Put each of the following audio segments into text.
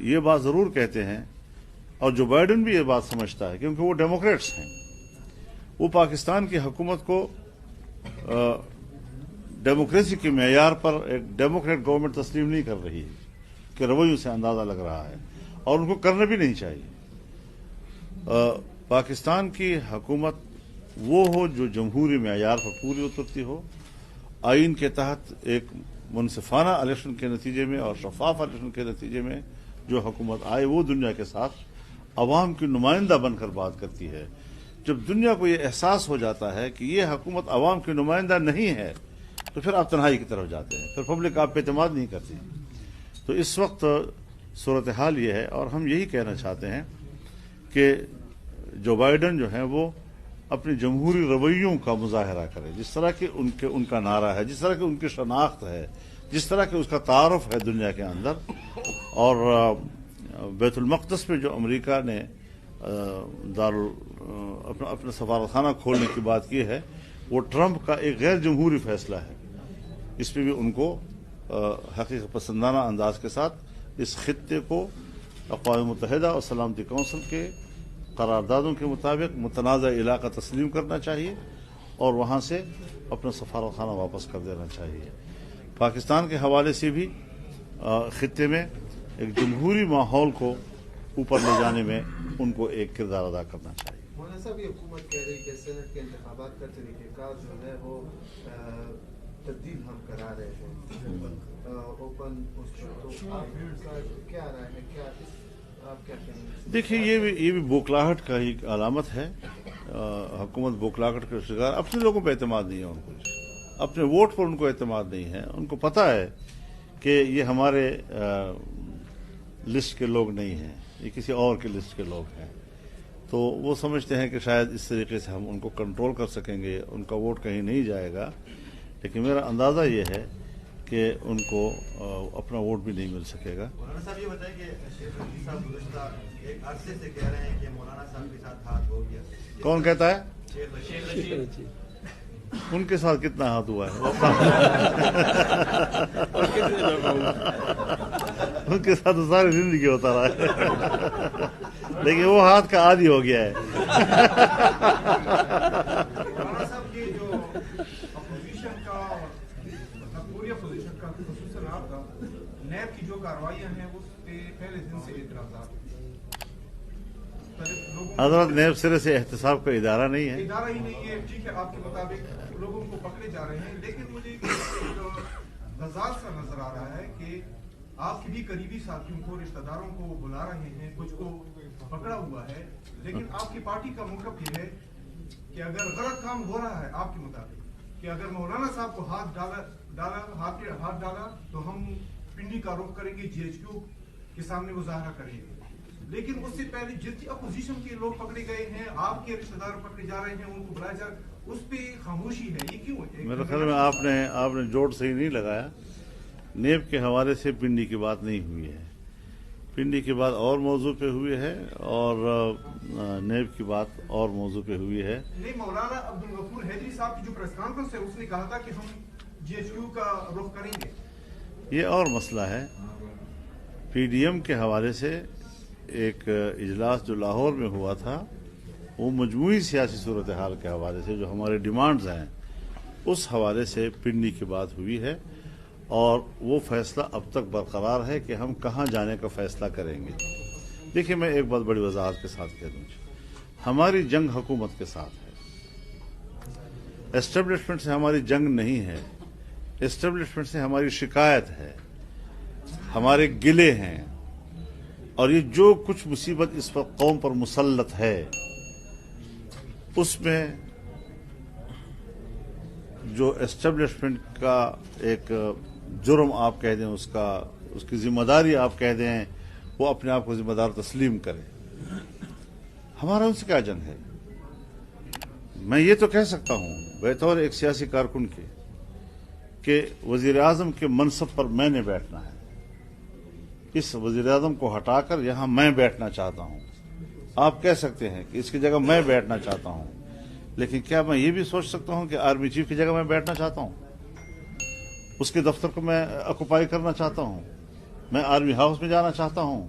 یہ بات ضرور کہتے ہیں، اور جو بائیڈن بھی یہ بات سمجھتا ہے، کیونکہ وہ ڈیموکریٹس ہیں، وہ پاکستان کی حکومت کو ڈیموکریسی کے معیار پر ایک ڈیموکریٹ گورنمنٹ تسلیم نہیں کر رہی ہے کہ رویوں سے اندازہ لگ رہا ہے، اور ان کو کرنا بھی نہیں چاہیے۔ پاکستان کی حکومت وہ ہو جو جمہوری معیار پر پوری اترتی ہو، آئین کے تحت ایک منصفانہ الیکشن کے نتیجے میں اور شفاف الیکشن کے نتیجے میں جو حکومت آئے وہ دنیا کے ساتھ عوام کی نمائندہ بن کر بات کرتی ہے۔ جب دنیا کو یہ احساس ہو جاتا ہے کہ یہ حکومت عوام کی نمائندہ نہیں ہے تو پھر آپ تنہائی کی طرف جاتے ہیں، پھر پبلک آپ پہ اعتماد نہیں کرتی۔ تو اس وقت صورتحال یہ ہے، اور ہم یہی کہنا چاہتے ہیں کہ جو بائیڈن جو ہیں وہ اپنے جمہوری رویوں کا مظاہرہ کرے، جس طرح کہ ان کا نعرہ ہے، جس طرح کہ ان کی شناخت ہے، جس طرح کہ اس کا تعارف ہے دنیا کے اندر۔ اور بیت المقدس میں جو امریکہ نے اپنا سفارتخانہ کھولنے کی بات کی ہے، وہ ٹرمپ کا ایک غیر جمہوری فیصلہ ہے۔ اس پہ بھی ان کو حقیقت پسندانہ انداز کے ساتھ اس خطے کو اقوام متحدہ اور سلامتی کونسل کے قراردادوں کے مطابق متنازع علاقہ تسلیم کرنا چاہیے اور وہاں سے اپنا سفارتخانہ واپس کر دینا چاہیے۔ پاکستان کے حوالے سے بھی خطے میں ایک جمہوری ماحول کو اوپر لے جانے میں ان کو ایک کردار ادا کرنا چاہیے۔ مولانا صاحب، یہ حکومت کہہ رہی ہے کہ صدر کے انتخابات کا طریقہ کار جو ہے وہ تبدیل ہم کرا رہے ہیں، اوپن کیا رائے ہے، کیا آپ کیا کہیں گے؟ دیکھیے، یہ بھی بوکلاہٹ کا ہی علامت ہے۔ حکومت بوکلاہٹ کا شکار، اپنے لوگوں پہ اعتماد نہیں ہے ان کو، اپنے ووٹ پر ان کو اعتماد نہیں ہے۔ ان کو پتہ ہے کہ یہ ہمارے لسٹ کے لوگ نہیں ہیں، یہ کسی اور کے لسٹ کے لوگ ہیں، تو وہ سمجھتے ہیں کہ شاید اس طریقے سے ہم ان کو کنٹرول کر سکیں گے، ان کا ووٹ کہیں نہیں جائے گا۔ لیکن میرا اندازہ یہ ہے کہ ان کو اپنا ووٹ بھی نہیں مل سکے گا۔ مولانا صاحب، یہ بتائیں کہ شیخ رشید صاحب گزشتہ ایک عرصے سے کہہ رہے ہیں کہ مولانا صاحب کے ساتھ ہاتھ ہو گیا۔ کون کہتا ہے؟ شیخ رشید۔ ان کے ساتھ کتنا ہاتھ ہوا ہے؟ ان کے ساتھ تو ساری زندگی ہوتا رہا ہے، لیکن وہ ہاتھ کا عادی ہو گیا ہے۔ مولانا صاحب، یہ جو اپوزیشن کا پوری اپوزیشن کا خصوصاً آپ کا نیب کی جو کارروائیاں ہیں اس پہ پہلے دن سے اعتراضات، حضرت نیب سرے سے احتساب کا ادارہ نہیں ہے، ادارہ ہی نہیں ہے، ٹھیک ہے، آپ کے مطابق لوگوں کو پکڑے جا رہے ہیں، لیکن مجھے غزال سا نظر آ رہا ہے کہ آپ کے بھی قریبی ساتھیوں کو، رشتہ داروں کو وہ بلا رہے ہیں، کچھ کو پکڑا ہوا ہے، لیکن آپ کی پارٹی کا موقف یہ ہے کہ اگر غلط کام ہو رہا ہے آپ کے مطابق، کہ اگر مولانا صاحب کو ہاتھ ڈالا تو ہم پنڈی کا رخ کریں گے، GHQ کے سامنے مظاہرہ کریں گے۔ لیکن اس سے پہلے جتنی اپوزیشن کے لوگ پکڑے گئے ہیں، آپ کے رشتہ دار پکڑے جا رہے ہیں، ان کو بلایا جا رہا ہے، اس پہ خاموشی ہے، یہ کیوں ہے؟ میرے خیال میں آپ نے جوڑ صحیح نہیں لگایا۔ نیب کے حوالے سے پنڈی کی بات نہیں ہوئی ہے، پنڈی کی بات اور موضوع پہ ہوئی ہے، اور نیب کی بات اور موضوع پہ ہوئی ہے۔ نہیں، مولانا عبدالغفور حیدری صاحب کی جو پریس کانفرنس ہے اس نے کہا تھا کہ ہم GHQ کا رخ کریں گے۔ یہ اور مسئلہ ہے۔ PDM کے حوالے سے ایک اجلاس جو لاہور میں ہوا تھا، وہ مجموعی سیاسی صورتحال کے حوالے سے جو ہمارے ڈیمانڈز ہیں اس حوالے سے پنڈی کی بات ہوئی ہے، اور وہ فیصلہ اب تک برقرار ہے کہ ہم کہاں جانے کا فیصلہ کریں گے۔ دیکھیے، میں ایک بات بڑی وضاحت کے ساتھ کہہ دوں، ہماری جنگ حکومت کے ساتھ ہے، اسٹیبلشمنٹ سے ہماری جنگ نہیں ہے، اسٹیبلشمنٹ سے ہماری شکایت ہے، ہمارے گلے ہیں، اور یہ جو کچھ مصیبت اس وقت قوم پر مسلط ہے اس میں جو اسٹیبلشمنٹ کا ایک جرم آپ کہہ دیں، اس کی ذمہ داری آپ کہہ دیں، وہ اپنے آپ کو ذمہ دار تسلیم کرے۔ ہمارا ان سے کیا جنگ ہے؟ میں یہ تو کہہ سکتا ہوں بطور ایک سیاسی کارکن کے کہ وزیر اعظم کے منصب پر میں نے بیٹھنا ہے، اس وزیر اعظم کو ہٹا کر یہاں میں بیٹھنا چاہتا ہوں۔ آپ کہہ سکتے ہیں کہ اس کی جگہ میں بیٹھنا چاہتا ہوں، لیکن کیا میں یہ بھی سوچ سکتا ہوں کہ آرمی چیف کی جگہ میں بیٹھنا چاہتا ہوں؟ اس کے دفتر کو میں آکوپائی کرنا چاہتا ہوں، میں آرمی ہاؤس میں جانا چاہتا ہوں،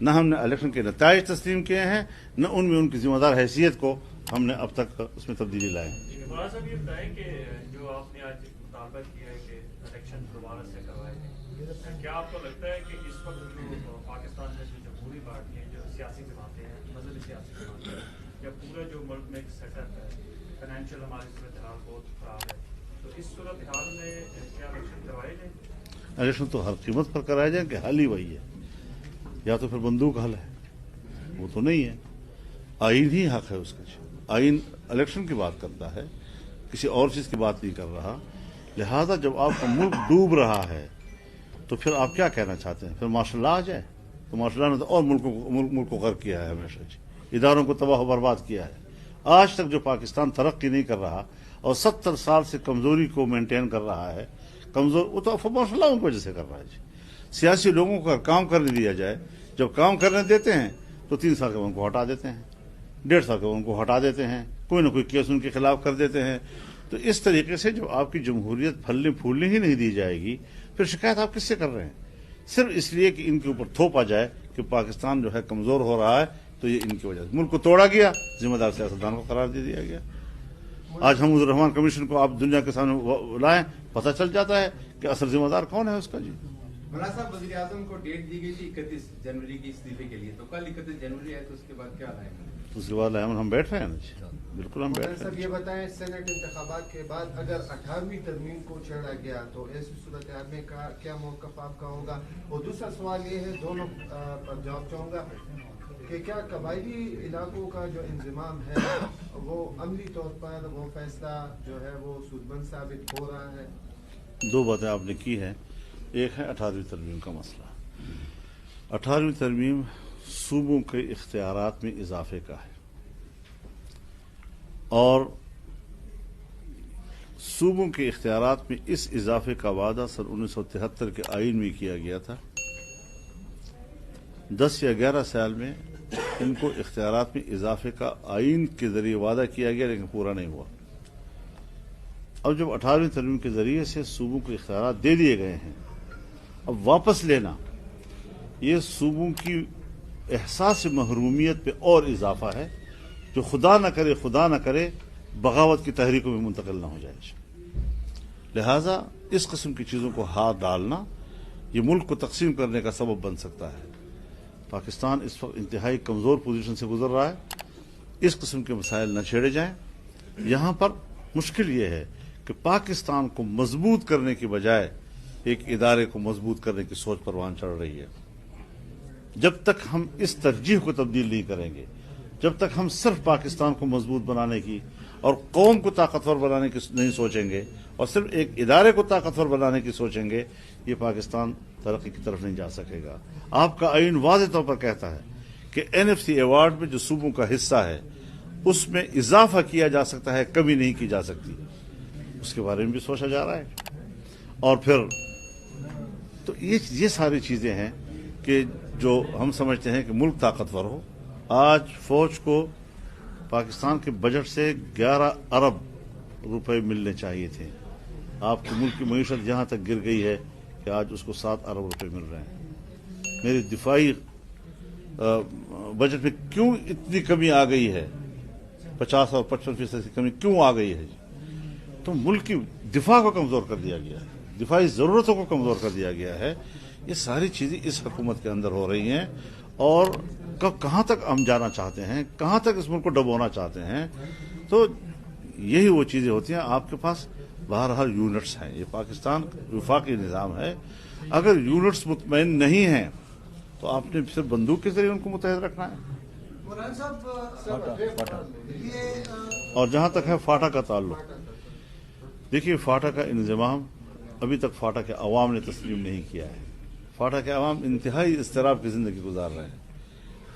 نہ ہم نے الیکشن کے نتائج تسلیم کیے ہیں، نہ ان میں ان کی ذمہ دار حیثیت کو ہم نے اب تک اس میں تبدیلی لائے ہیں۔ مولانا صاحب یہ بتائیں کہ جو آپ نے آج مطالبہ کیا ہے کہ الیکشن دوبارہ سے کروائے جائیں، کیا آپ کو لگتا ہے کہ اس وقت جو پاکستان میں جو جمہوری پارٹیاں جو سیاسی جماعتیں ہیں، مذہبی سیاسی جماعتیں ہیں، یا پورا جو ملک میں ایک سیٹ اپ ہے، فائنینشیل ہماری صورتحال بہت خراب ہے، تو اس صورتحال میں کیا الیکشن کروائے جائیں؟ الیکشن تو ہر قیمت پر کرائے جائیں کہ حل ہی وہی ہے، یا تو پھر بندوق حل ہے، وہ تو نہیں ہے۔ آئین ہی حق ہے اس کا، آئین الیکشن کی بات کرتا ہے، کسی اور چیز کی بات نہیں کر رہا۔ لہذا جب آپ کا ملک ڈوب رہا ہے تو پھر آپ کیا کہنا چاہتے ہیں؟ پھر مارشل لا آ جائے؟ تو مارشل لا نے تو اور ملک کو غرق کیا ہے، ہمیشہ اداروں کو تباہ و برباد کیا ہے۔ آج تک جو پاکستان ترقی نہیں کر رہا اور 70 سال سے کمزوری کو مینٹین کر رہا ہے، وہ تو مارشل لا ان کی وجہ سے کر رہا ہے۔ سیاسی لوگوں کو کام کرنے دیا جائے، جب کام کرنے دیتے ہیں تو 3 سال کے بعد ان کو ہٹا دیتے ہیں، 1.5 سال کے بعد ان کو ہٹا دیتے ہیں، کوئی نہ کوئی کیس ان کے خلاف کر دیتے ہیں۔ تو اس طریقے سے جب آپ کی جمہوریت پھلنے پھولنے ہی نہیں دی جائے گی، پھر شکایت آپ کس سے کر رہے ہیں؟ صرف اس لیے کہ ان کے اوپر تھوپا جائے کہ پاکستان جو ہے کمزور ہو رہا ہے، تو یہ ان کی وجہ سے ملک کو توڑا گیا، ذمہ دار سیاستدان کو قرار دے دیا گیا۔ آج حمود الرحمان کمیشن کو آپ دنیا کے سامنے لائیں، پتہ چل جاتا ہے کہ اصل ذمہ دار کون ہے اس کا۔ جی مولانا صاحب، وزیر اعظم کو ڈیٹ دی گئی تھی 31 جنوری کی استعفے کے لیے، تو کل 31 جنوری ہے، تو اس کے بعد کیا لائیں گے؟ اس کے بعد ہم بیٹھ رہے ہیں نا جی، بالکل ہم بیٹھ مولانا رہے صاحب ہیں۔ یہ بتائیں، سینٹ انتخابات کے بعد اگر 18ویں ترمیم کو چھیڑا گیا تو ایسی صورتحال میں کیا موقف آپ کا ہوگا؟ اور دوسرا سوال یہ ہے، دونوں پر جواب چاہوں گا کہ کیا قبائلی علاقوں کا جو انضمام ہے وہ عملی طور پر وہ فیصلہ جو ہے وہ سودمند ثابت ہو رہا ہے؟ 2 باتیں آپ نے کی ہیں، ایک ہے 18ویں ترمیم کا مسئلہ۔ 18ویں ترمیم صوبوں کے اختیارات میں اضافے کا ہے، اور صوبوں کے اختیارات میں اس اضافے کا وعدہ سن 1973 کے آئین میں کیا گیا تھا۔ 10 یا 11 سال میں ان کو اختیارات میں اضافے کا آئین کے ذریعے وعدہ کیا گیا، لیکن پورا نہیں ہوا۔ اب جب 18ویں ترمیم کے ذریعے سے صوبوں کے اختیارات دے دیے گئے ہیں، اب واپس لینا یہ صوبوں کی احساس محرومیت پہ اور اضافہ ہے، جو خدا نہ کرے بغاوت کی تحریکوں میں منتقل نہ ہو جائے۔ لہذا اس قسم کی چیزوں کو ہاتھ ڈالنا یہ ملک کو تقسیم کرنے کا سبب بن سکتا ہے۔ پاکستان اس وقت انتہائی کمزور پوزیشن سے گزر رہا ہے، اس قسم کے مسائل نہ چھیڑے جائیں۔ یہاں پر مشکل یہ ہے کہ پاکستان کو مضبوط کرنے کی بجائے ایک ادارے کو مضبوط کرنے کی سوچ پروان چڑھ رہی ہے۔ جب تک ہم اس ترجیح کو تبدیل نہیں کریں گے، جب تک ہم صرف پاکستان کو مضبوط بنانے کی اور قوم کو طاقتور بنانے کی نہیں سوچیں گے اور صرف ایک ادارے کو طاقتور بنانے کی سوچیں گے، یہ پاکستان ترقی کی طرف نہیں جا سکے گا۔ آپ کا آئین واضح طور پر کہتا ہے کہ NFC ایوارڈ میں جو صوبوں کا حصہ ہے اس میں اضافہ کیا جا سکتا ہے، کمی نہیں کی جا سکتی۔ اس کے بارے میں بھی سوچا جا رہا ہے۔ اور پھر تو یہ ساری چیزیں ہیں کہ جو ہم سمجھتے ہیں کہ ملک طاقتور ہو۔ آج فوج کو پاکستان کے بجٹ سے 11 ارب روپے ملنے چاہیے تھے، آپ کے ملک کی معیشت یہاں تک گر گئی ہے کہ آج اس کو 7 ارب روپے مل رہے ہیں۔ میری دفاعی بجٹ میں کیوں اتنی کمی آ گئی ہے، 50 اور 55% کی کمی کیوں آ گئی ہے؟ تو ملک کی دفاع کو کمزور کر دیا گیا ہے، دفاعی ضرورتوں کو کمزور کر دیا گیا ہے۔ یہ ساری چیزیں اس حکومت کے اندر ہو رہی ہیں، اور کہاں تک ہم جانا چاہتے ہیں، کہاں تک اس ملک کو ڈبونا چاہتے ہیں۔ تو یہی وہ چیزیں ہوتی ہیں۔ آپ کے پاس بہرحال یونٹس ہیں، یہ پاکستان وفاقی نظام ہے، اگر یونٹس مطمئن نہیں ہیں تو آپ نے صرف بندوق کے ذریعے ان کو متحد رکھنا ہے۔ مولانا صاحب اور جہاں تک ہے فاٹا کا تعلق، دیکھیے فاٹا کا انضمام ابھی تک فاٹا کے عوام نے تسلیم نہیں کیا ہے۔ فاٹا کے عوام انتہائی اضطراب کی زندگی گزار رہے ہیں،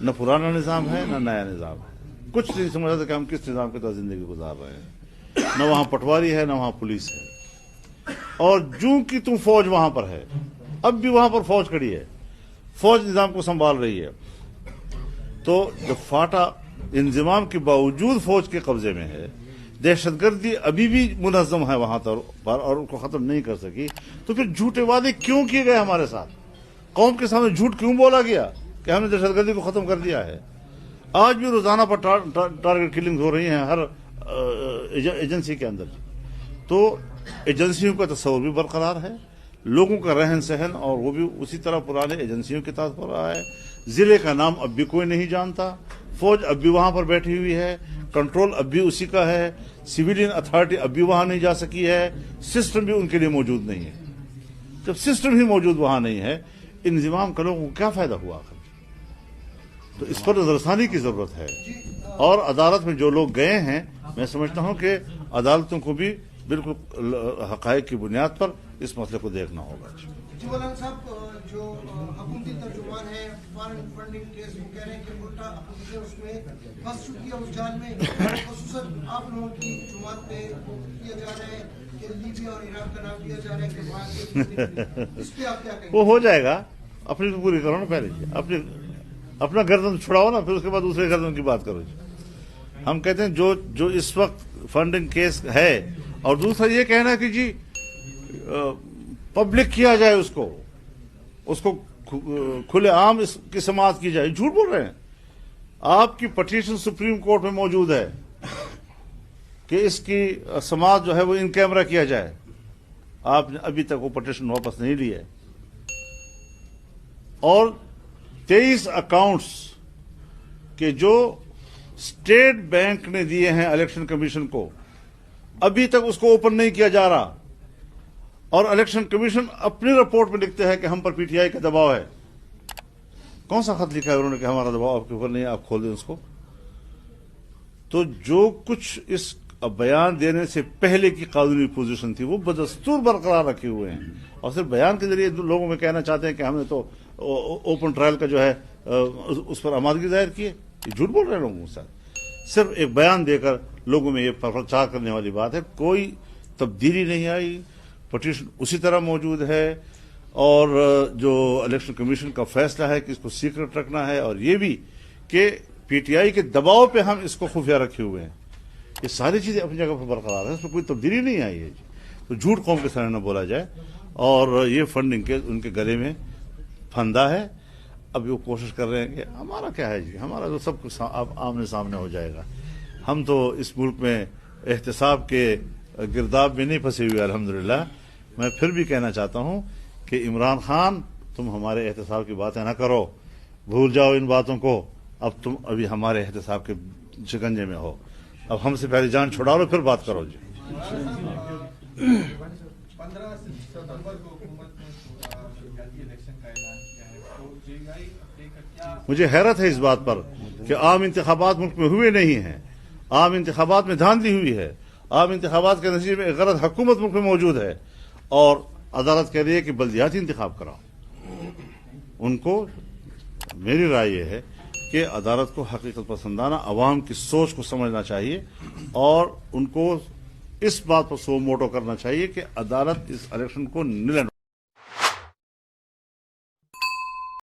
نہ پرانا نظام ہے نہ نیا نظام ہے، کچھ نہیں سمجھ رہا تھا کہ ہم کس نظام کے تحت زندگی گزار رہے ہیں۔ نہ وہاں پٹواری ہے نہ وہاں پولیس ہے، اور جو کہ تم فوج وہاں پر ہے، اب بھی وہاں پر فوج کھڑی ہے، فوج نظام کو سنبھال رہی ہے۔ تو جب فاٹا انضمام کے باوجود فوج کے قبضے میں ہے، دہشت گردی ابھی بھی منظم ہے وہاں پر اور ان کو ختم نہیں کر سکی، تو پھر جھوٹے وعدے کیوں کیے گئے ہمارے ساتھ؟ قوم کے سامنے جھوٹ کیوں بولا گیا کہ ہم نے دہشت گردی کو ختم کر دیا ہے. آج بھی روزانہ پر ٹارگٹ کلنگ ہو رہی ہیں ہر ایجنسی کے اندر. تو ایجنسیوں کا تصور بھی برقرار ہے, لوگوں کا رہن سہن اور وہ بھی اسی طرح پرانے ایجنسیوں کے تحت ہو رہا ہے. ضلع کا نام اب بھی کوئی نہیں جانتا, فوج اب بھی وہاں پر بیٹھی ہوئی ہے, کنٹرول اب بھی اسی کا ہے, سویلین اتھارٹی اب بھی وہاں نہیں جا سکی ہے, سسٹم بھی ان کے لیے موجود نہیں ہے. جب سسٹم ہی موجود وہاں نہیں ہے, انضمام کا لوگوں کو کیا فائدہ ہوا آخر؟ تو اس پر نظر ثانی کی ضرورت ہے. اور عدالت میں جو لوگ گئے ہیں, میں سمجھتا ہوں کہ عدالتوں کو بھی بالکل حقائق کی بنیاد پر اس مسئلے کو دیکھنا ہوگا. جی مولانا صاحب, جو حکومتی ترجمان ہے فارن فنڈنگ کیس, وہ کہہ رہے ہیں کہ الٹا اپوزیشن اس میں پھنس چکی ہے اس جال میں, خصوصاً آپ لوگوں کی جماعت پہ کیا جا رہا ہے کہ لیبیا اور عراق کا نام لیا جا رہا ہے کہ وہاں اس پہ آپ کیا کہیں گے؟ وہ ہو جائے گا, اپنی تو پوری کرو نا پہلے, اپنا گردن چھڑاؤ نا, پھر اس کے بعد دوسرے گردن کی بات کرو. ہم کہتے ہیں جو اس وقت فنڈنگ کیس ہے, اور دوسرا یہ کہنا کہ جی پبلک کیا جائے, اس کو کھلے عام اس کی سماعت کی جائے. جھوٹ بول رہے ہیں. آپ کی پٹیشن سپریم کورٹ میں موجود ہے کہ اس کی سماعت جو ہے وہ ان کیمرہ کیا جائے. آپ نے ابھی تک وہ پٹیشن واپس نہیں لی ہے. اور 23 اکاؤنٹس کہ جو اسٹیٹ بینک نے دیے ہیں الیکشن کمیشن کو, ابھی تک اس کو اوپن نہیں کیا جا رہا. اور الیکشن کمیشن اپنی رپورٹ میں لکھتے ہیں کہ ہم پر پی ٹی آئی کا دباؤ ہے. کون سا خط لکھا ہے انہوں نے کہ ہمارا دباؤ آپ کے اوپر نہیں ہے, آپ کھول دیں اس کو. تو جو کچھ اس بیان دینے سے پہلے کی قانونی پوزیشن تھی وہ بدستور برقرار رکھے ہوئے ہیں, اور صرف بیان کے ذریعے لوگوں میں کہنا چاہتے ہیں کہ ہم نے تو اوپن ٹرائل کا جو ہے اس پر آمادگی ظاہر کی ہے. یہ جھوٹ بول رہے ہیں لوگوں کے ساتھ. صرف ایک بیان دے کر لوگوں میں یہ پرچار کرنے والی بات ہے. کوئی تبدیلی نہیں آئی, پٹیشن اسی طرح موجود ہے. اور جو الیکشن کمیشن کا فیصلہ ہے کہ اس کو سیکرٹ رکھنا ہے, اور یہ بھی کہ پی ٹی آئی کے دباؤ پہ ہم اس کو خفیہ رکھے ہوئے ہیں, یہ ساری چیزیں اپنی جگہ پر برقرار ہیں. اس میں کوئی تبدیلی نہیں آئی ہے. تو جھوٹ قوم کے سامنے نہ بولا جائے. اور یہ فنڈنگ کے ان کے گلے میں پھندا ہے. اب وہ کوشش کر رہے ہیں کہ ہمارا کیا ہے جی, ہمارا تو سب کچھ آمنے سامنے ہو جائے گا. ہم تو اس ملک میں احتساب کے گرداب میں نہیں پھنسے ہوئے الحمدللہ. میں پھر بھی کہنا چاہتا ہوں کہ عمران خان, تم ہمارے احتساب کی باتیں نہ کرو, بھول جاؤ ان باتوں کو. اب تم ابھی ہمارے احتساب کے شکنجے میں ہو. اب ہم سے پہلے جان چھڑا لو, پھر بات کرو جی. 15 ستمبر کو حکومت نے الیکشن کا اعلان کیا ہے, تو جے آئی کیا مجھے حیرت ہے اس بات پر کہ عام انتخابات ملک میں ہوئے نہیں ہیں. عام انتخابات میں دھاندلی ہوئی ہے. عام انتخابات کے نتیجے میں ایک غلط حکومت ملک میں موجود ہے, اور عدالت کہہ رہی ہے کہ بلدیاتی انتخاب کراؤ. ان کو میری رائے یہ ہے کہ عدالت کو حقیقت پسندانہ عوام کی سوچ کو سمجھنا چاہیے, اور ان کو اس بات پر سو موٹو کرنا چاہیے کہ عدالت اس الیکشن کو